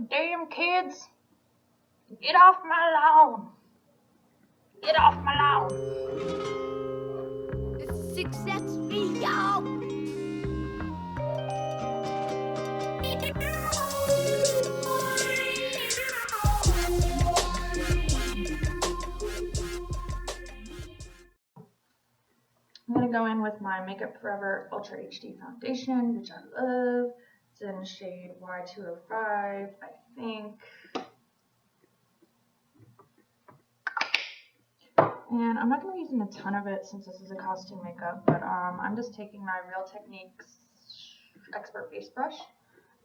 damn kids, get off my lawn. Get off my lawn. Success me, y'all. I'm going to go in with my Makeup Forever Ultra HD Foundation, which I love. It's in shade Y205, I think. And I'm not going to be using a ton of it since this is a costume makeup, but I'm just taking my Real Techniques Expert Face Brush,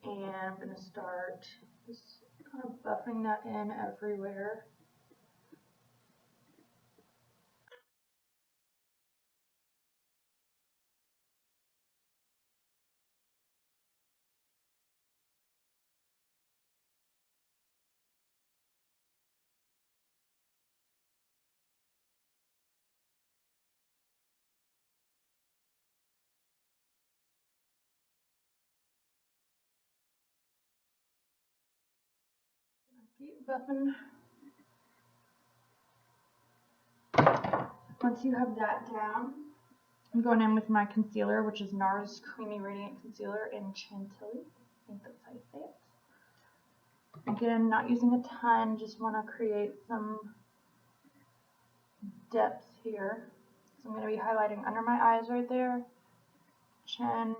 and I'm going to start just kind of buffing that in everywhere. Keep buffing. Once you have that down, I'm going in with my concealer, which is NARS Creamy Radiant Concealer in Chantilly. I think that's how you say it. Again, not using a ton, just want to create some depth here. So I'm going to be highlighting under my eyes right there, chin,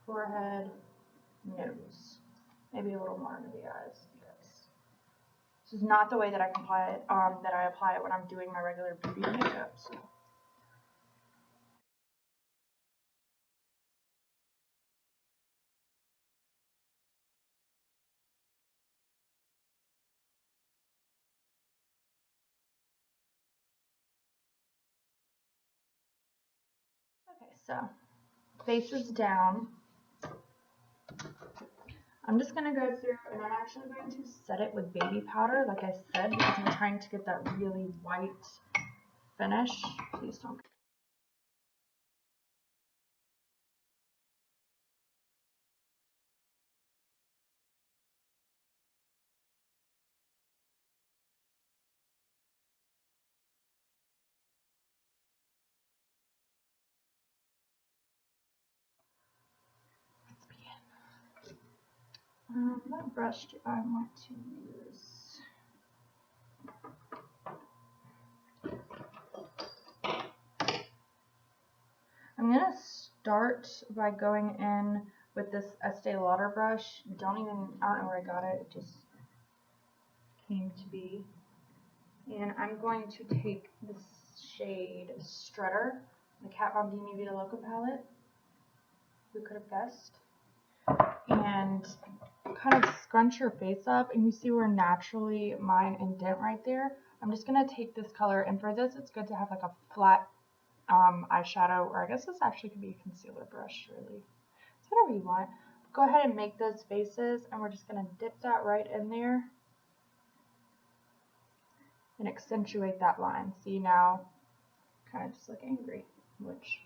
forehead, nose. Maybe a little more under the eyes. This is not the way that I apply it, when I'm doing my regular beauty makeup. So. Okay, so face is down. I'm just going to go through, and I'm actually going to set it with baby powder, like I said, because I'm trying to get that really white finish. Please don't. Let's begin. What brush do I want to use? I'm going to start by going in with this Estee Lauder brush. I don't know where I got it. It just came to be. And I'm going to take this shade Strutter, the KatVonD MiVidaLoca palette. Who could have guessed? And kind of scrunch your face up, and you see where naturally mine indent right there. I'm just going to take this color, and for this it's good to have like a flat eyeshadow, or I guess this actually could be a concealer brush, really. It's whatever you want. Go ahead and make those faces, and we're just going to dip that right in there and accentuate that line. See, now kind of just look angry, which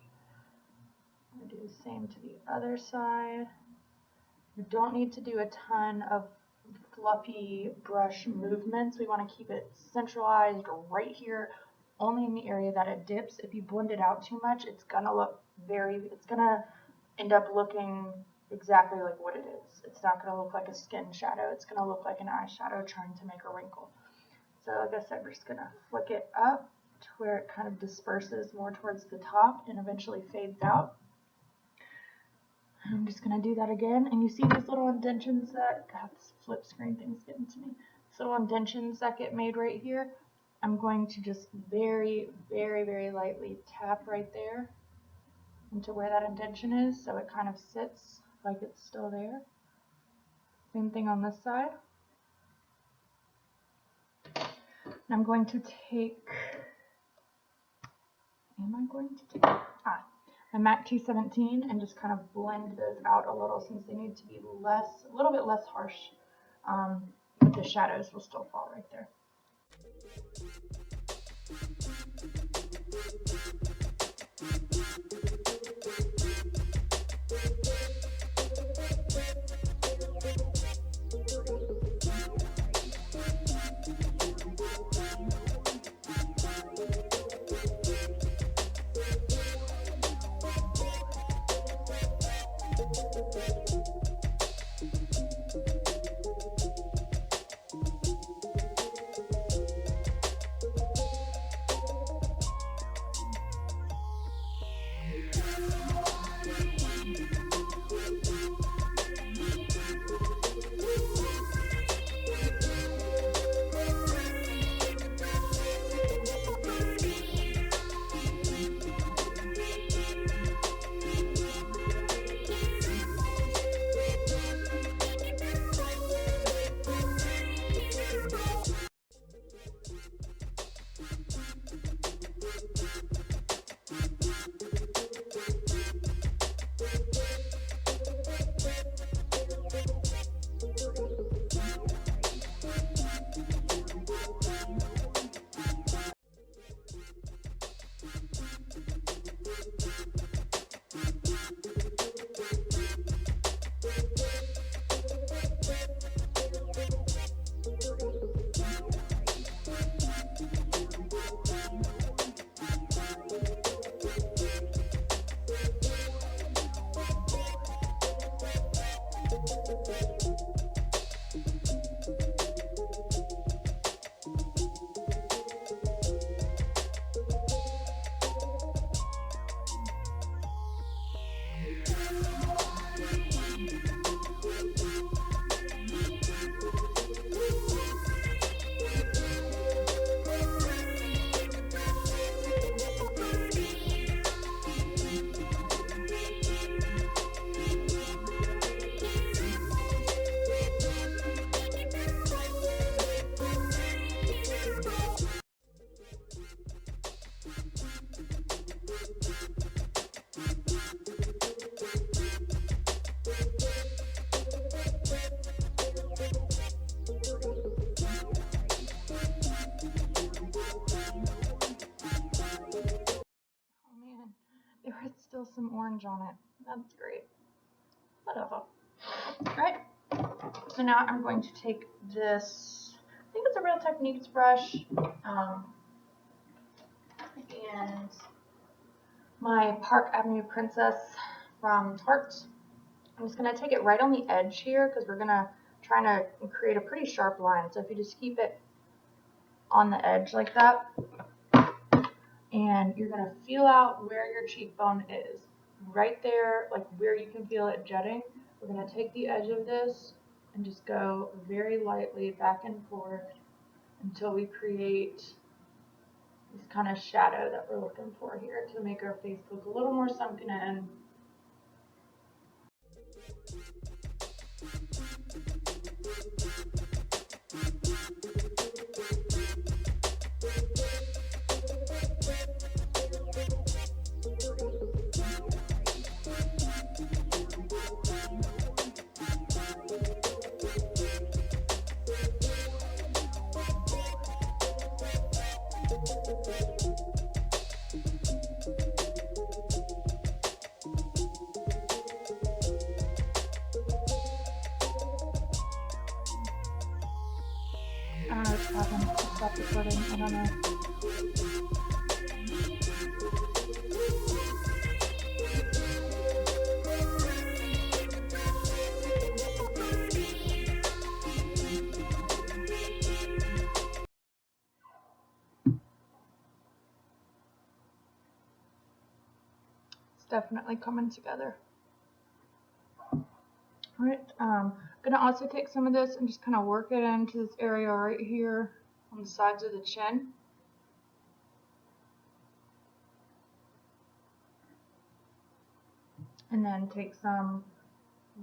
I'm going to do the same to the other side. You don't need to do a ton of fluffy brush movements. We want to keep it centralized right here, only in the area that it dips. If you blend it out too much, it's gonna end up looking exactly like what it is. It's not gonna look like a skin shadow. It's gonna look like an eyeshadow trying to make a wrinkle. So like I said, we're just gonna flick it up to where it kind of disperses more towards the top and eventually fades out. I'm just going to do that again, and you see these little indentions that, God, this flip screen thing's getting to me. These little indentions that get made right here. I'm going to just very, very, very lightly tap right there into where that indention is, so it kind of sits like it's still there. Same thing on this side. And I'm going to take, my MAC 217 and just kind of blend those out a little, since they need to be a little bit less harsh, but the shadows will still fall right there. Still some orange on it. That's great. Whatever. Alright, so now I'm going to take this, I think it's a Real Techniques brush, and my Park Avenue Princess from Tarte. I'm just going to take it right on the edge here because we're going to try to create a pretty sharp line. So if you just keep it on the edge like that, and you're going to feel out where your cheekbone is. Right there, like where you can feel it jetting, we're going to take the edge of this and just go very lightly back and forth until we create this kind of shadow that we're looking for here to make our face look a little more sunken in. I don't know what's happened. I stopped recording. I don't know. It's definitely coming together. Alright, I'm going to also take some of this and just kind of work it into this area right here on the sides of the chin. And then take some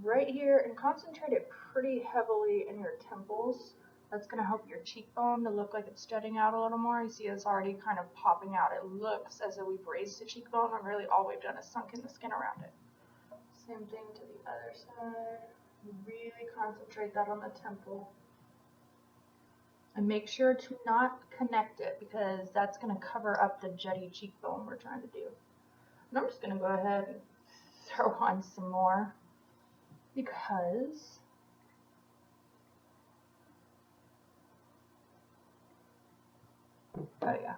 right here and concentrate it pretty heavily in your temples. That's going to help your cheekbone to look like it's jutting out a little more. You see it's already kind of popping out. It looks as though we've raised the cheekbone when really all we've done is sunken the skin around it. Same thing to the other side. Really concentrate that on the temple. And make sure to not connect it because that's going to cover up the jetty cheekbone we're trying to do. And I'm just going to go ahead and throw on some more because oh yeah,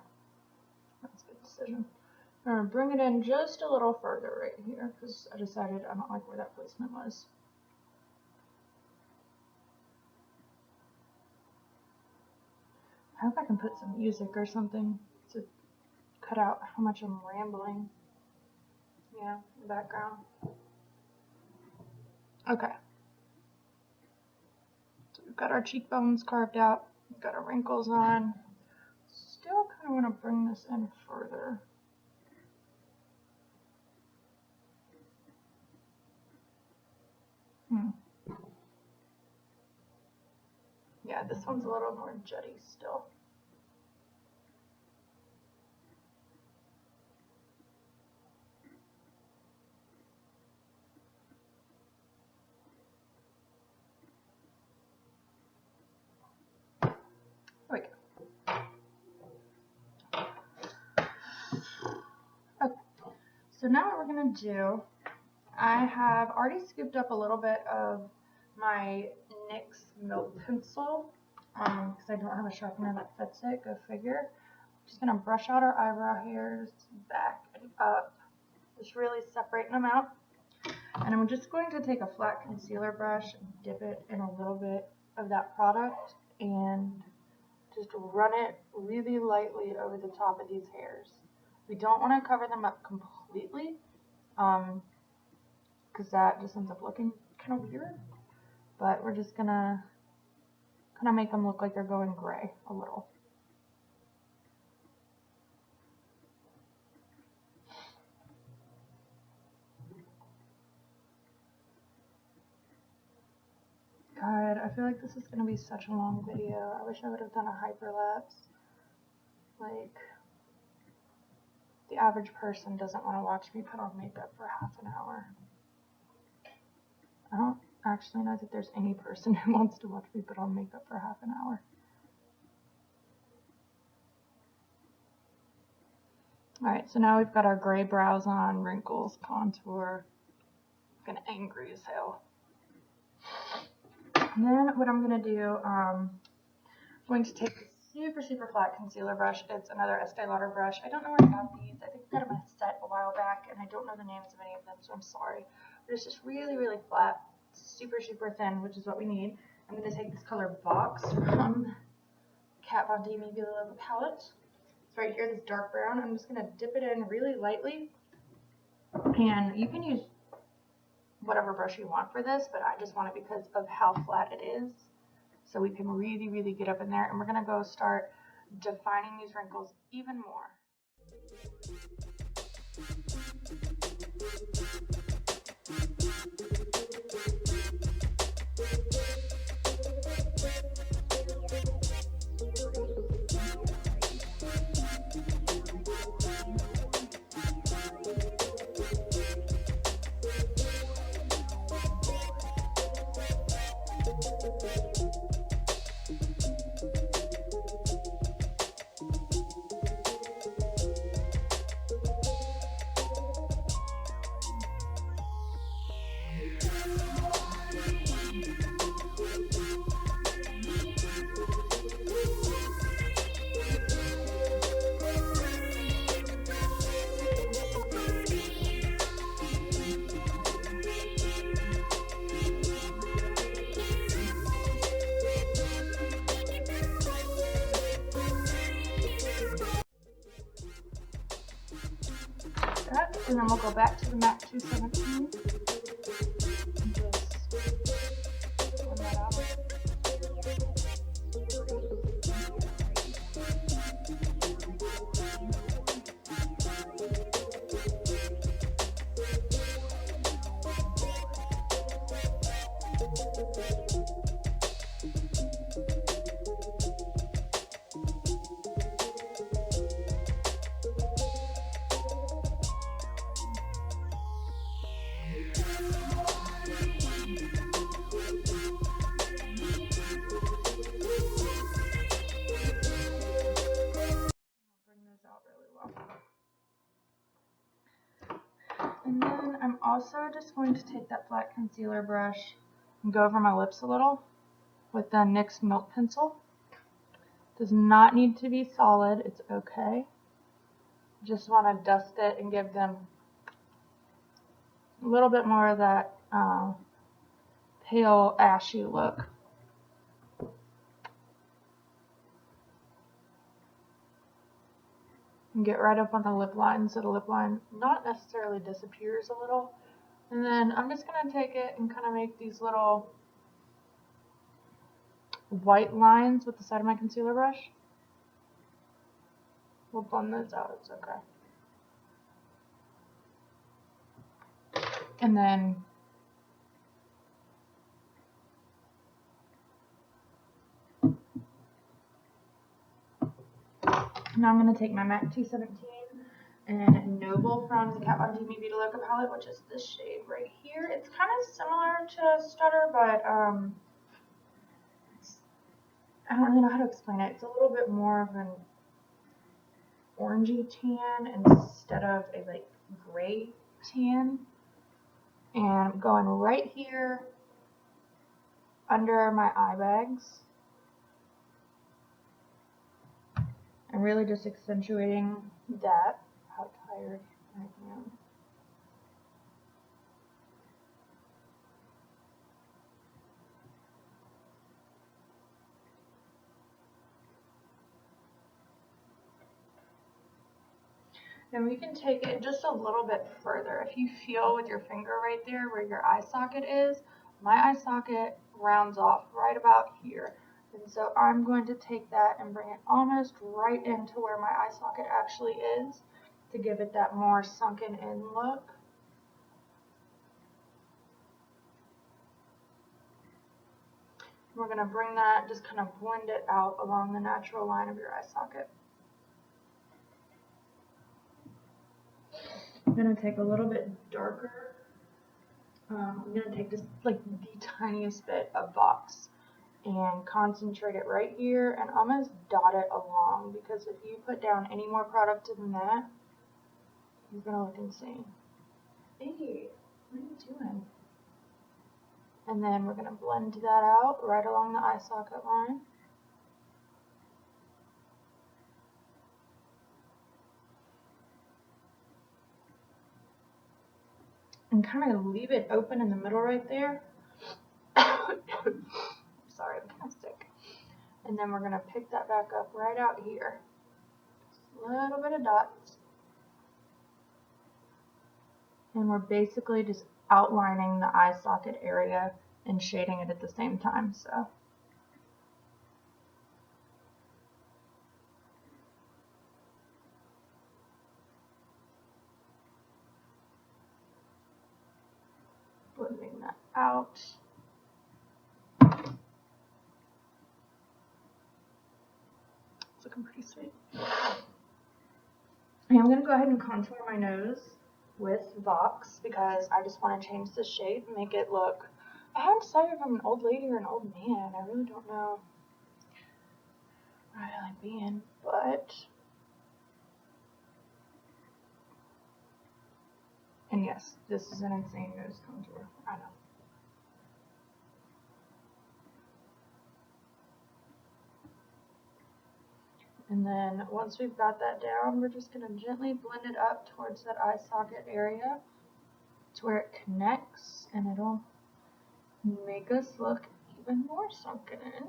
that's a good decision. I'm going to bring it in just a little further right here because I decided I don't like where that placement was. I hope I can put some music or something to cut out how much I'm rambling. Yeah, in the background. Okay. So we've got our cheekbones carved out. We've got our wrinkles on. Still kind of want to bring this in further. Yeah, this one's a little more jutty still. There we go. Okay, so now what we're going to do, I have already scooped up a little bit of my NYX Milk Pencil because I don't have a sharpener that fits it, go figure. I'm just going to brush out our eyebrow hairs back and up, just really separating them out. And I'm just going to take a flat concealer brush and dip it in a little bit of that product and just run it really lightly over the top of these hairs. We don't want to cover them up completely because that just ends up looking kind of weird. But we're just going to kind of make them look like they're going gray a little. God, I feel like this is going to be such a long video. I wish I would have done a hyperlapse. Like, the average person doesn't want to watch me put on makeup for half an hour. I don't actually know that there's any person who wants to watch me put on makeup for half an hour. Alright, so now we've got our gray brows on, wrinkles, contour. Looking angry as hell. And then what I'm going to do, I'm going to take a super flat concealer brush. It's another Estee Lauder brush. I don't know where I got these. I think I got them in a set a while back, and I don't know the names of any of them, so I'm sorry. But it's just really flat, super thin, which is what we need. I'm going to take this color Box from KatVonD MiVidaLoca palette. It's right here, this dark brown. I'm just going to dip it in really lightly. And you can use whatever brush you want for this, but I just want it because of how flat it is. So we can really get up in there, and we're going to go start defining these wrinkles even more. And then we'll go back to the MAC 217 and just blend that out. And then I'm also just going to take that flat concealer brush and go over my lips a little with the NYX Milk Pencil. Does not need to be solid, it's okay. just want to dust it and give them a little bit more of that pale ashy look. And get right up on the lip line so the lip line not necessarily disappears a little. And then I'm just going to take it and kind of make these little white lines with the side of my concealer brush. We'll blend those out, it's okay. And then now I'm going to take my MAC 217 and Noble from the KatVonD MiVidaLoca palette, which is this shade right here. It's kind of similar to Stutter, but I don't really know how to explain it. It's a little bit more of an orangey tan instead of a like gray tan. And I'm going right here under my eye bags. I'm really just accentuating that. How tired I am. And we can take it just a little bit further. If you feel with your finger right there where your eye socket is, my eye socket rounds off right about here. And so I'm going to take that and bring it almost right into where my eye socket actually is to give it that more sunken in look. We're going to bring that, just kind of blend it out along the natural line of your eye socket. I'm going to take a little bit darker. I'm going to take just like the tiniest bit of Vox and concentrate it right here and almost dot it along, because if you put down any more product than that, you're going to look insane. Hey, what are you doing? And then we're going to blend that out right along the eye socket line. And kind of leave it open in the middle right there. Sorry, I'm kind of sick. And then we're going to pick that back up right out here. Just a little bit of dots. And we're basically just outlining the eye socket area and shading it at the same time. So blending that out. It's looking pretty sweet. And I'm going to go ahead and contour my nose with Vox because I just want to change the shape and make it look, I haven't decided if I'm an old lady or an old man. I really don't know what I like being, but, and yes, this is an insane nose contour, I know. And then once we've got that down, we're just going to gently blend it up towards that eye socket area to where it connects, and it'll make us look even more sunken in.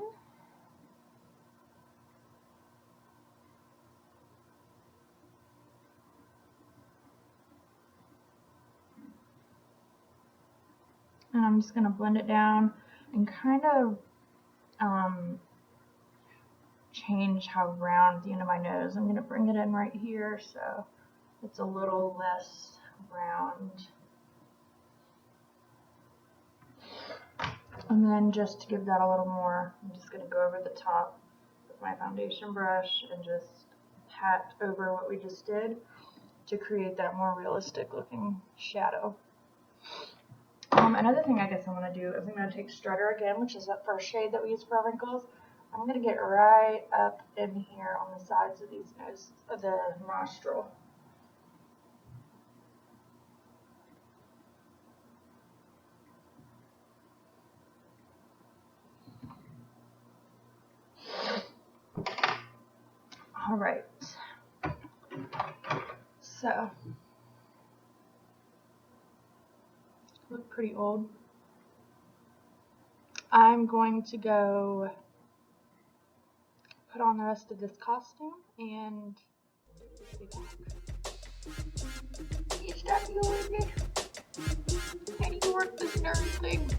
And I'm just going to blend it down and kind of change how round the end of my nose. I'm going to bring it in right here so it's a little less round. And then just to give that a little more, I'm just going to go over the top with my foundation brush and just pat over what we just did to create that more realistic looking shadow. Another thing I guess I want to do is I'm going to take Strutter again, which is that first shade that we used for our wrinkles. I'm going to get right up in here on the sides of these nose, of the nostril. All right. So, look pretty old. I'm going to go put on the rest of this costume and be back. You stop you over there. How do you work this darn thing?